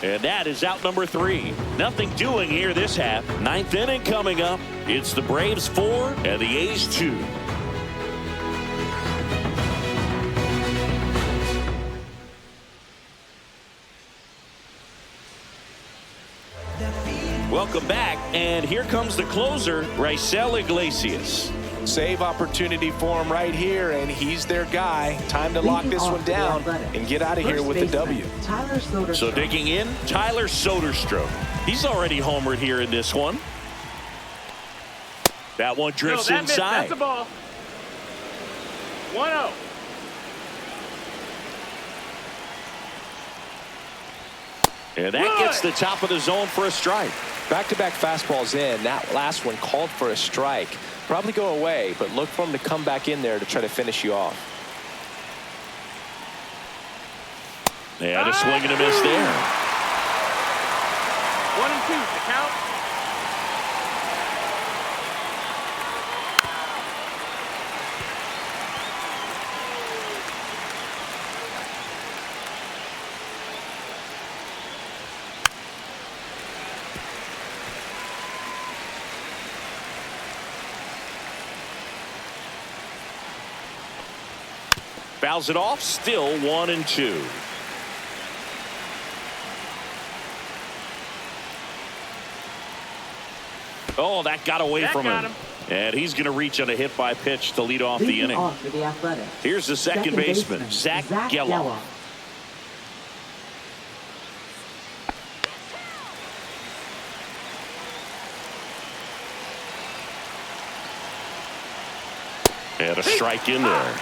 And that is out number 3. Nothing doing here this half. 9th inning coming up. It's the Braves 4 and the A's 2. Welcome back, and here comes the closer, Raisel Iglesias. Save opportunity for him right here, and he's their guy. Time to lock this one down and get out of here with the W. So digging in, Tyler Soderstrom. He's already homered here in this one. That one drifts inside. That's a ball. 1-0. And that gets the top of the zone for a strike. Back-to-back fastballs in. That last one called for a strike. Probably go away, but look for him to come back in there to try to finish you off. And a swing and a miss there. 1-2, the count. Fouls it off, still 1-2. Oh, that got away from him. And he's going to reach on a hit by pitch to lead off the inning. Here's the second baseman, Zach Geloff. And a strike in there.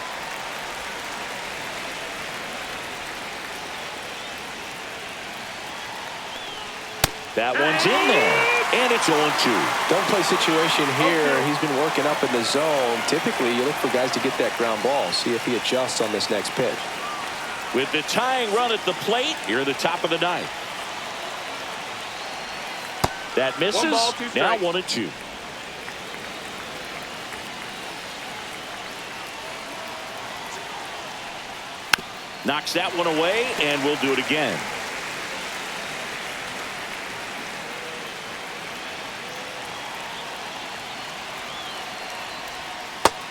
That one's in there, and it's 0-2. Don't play situation here. He's been working up in the zone. Typically, you look for guys to get that ground ball. See if he adjusts on this next pitch. With the tying run at the plate, here at the top of the 9th. That misses. 1 ball, 2 now strikes. 1-2. Knocks that one away, and we'll do it again.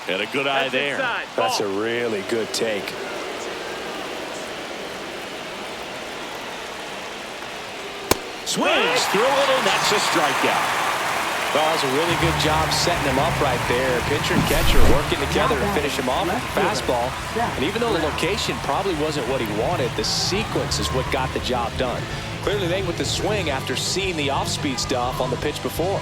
And a good eye there. Inside. That's a really good take. Swings through it, and that's a strikeout. Well, that was a really good job setting him up right there. Pitcher and catcher working together to finish him off with the fastball. And even though the location probably wasn't what he wanted, the sequence is what got the job done. Clearly they with the swing after seeing the off-speed stuff on the pitch before.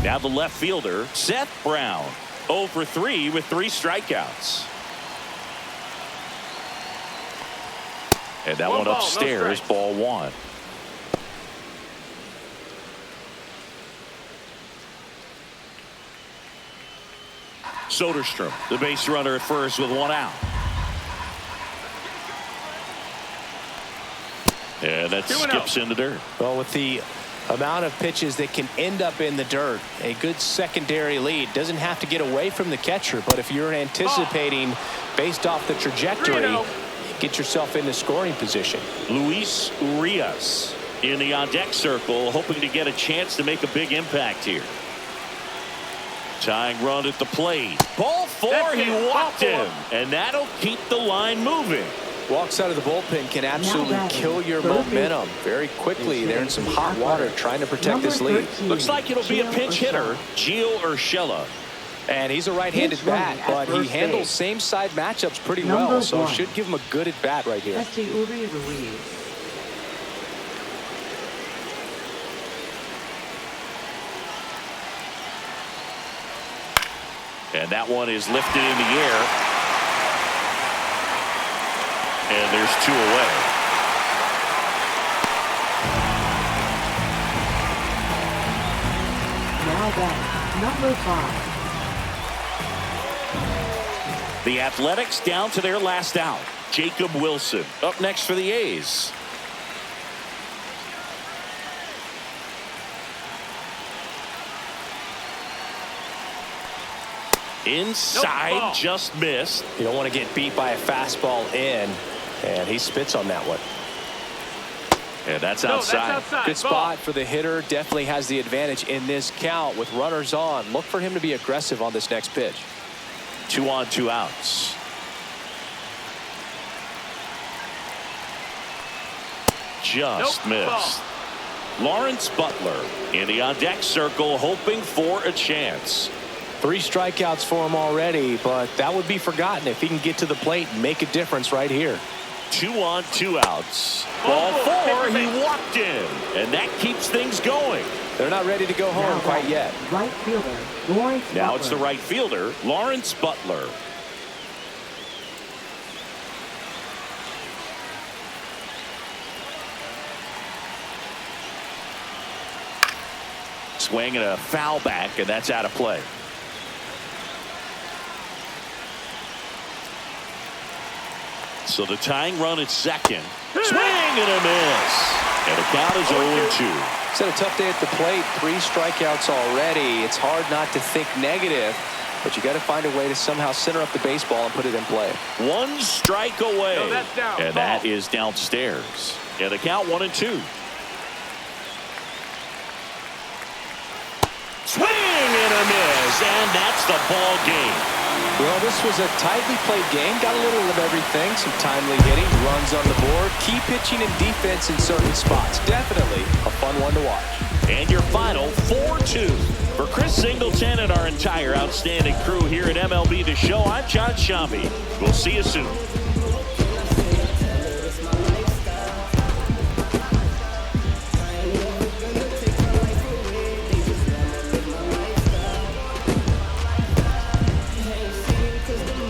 Now the left fielder, Seth Brown, 0 for 3 with 3 strikeouts. And that one upstairs, ball 1. Soderstrom, the base runner at first with 1 out. And that skips in the dirt. Well, with the amount of pitches that can end up in the dirt, a good secondary lead. Doesn't have to get away from the catcher, but if you're anticipating based off the trajectory, get yourself in the scoring position. Luis Urias in the on-deck circle, hoping to get a chance to make a big impact here. Tying run at the plate. Ball 4, he walked him, and that'll keep the line moving. Walks out of the bullpen can absolutely kill your momentum very quickly. They're in some hot water trying to protect this lead. Looks like it'll be a pinch hitter, Gio Urshela. And he's a right-handed bat, but he handles same-side matchups pretty well, so should give him a good at-bat right here. And that one is lifted in the air. And there's 2 away. Now batting, number 5. The Athletics down to their last out. Jacob Wilson up next for the A's. Inside, just missed. You don't want to get beat by a fastball in, and he spits on that one. And that's outside. Good spot for the hitter. Definitely has the advantage in this count with runners on. Look for him to be aggressive on this next pitch. 2 on, 2 outs. Just missed. Lawrence Butler in the on-deck circle, hoping for a chance. 3 strikeouts for him already, but that would be forgotten if he can get to the plate and make a difference right here. 2 on, 2 outs. Ball 4, he walked in, and that keeps things going. They're not ready to go home quite yet. Right fielder, Lawrence Now Butler. it's the right fielder, Lawrence Butler. Swing and a foul back, and that's out of play. So the tying run at second. Swing and a miss. And the count is 0-2. It's had a tough day at the plate. 3 strikeouts already. It's hard not to think negative, but you got to find a way to somehow center up the baseball and put it in play. 1 strike away. No, that's down. And that is downstairs. And the count 1-2. Swing and a miss, and that's the ball game. Well, this was a tightly played game. Got a little of everything. Some timely hitting, runs on the board, key pitching and defense in certain spots. Definitely a fun one to watch. And your final 4-2. For Chris Singleton and our entire outstanding crew here at MLB The Show, I'm John Shambi. We'll see you soon.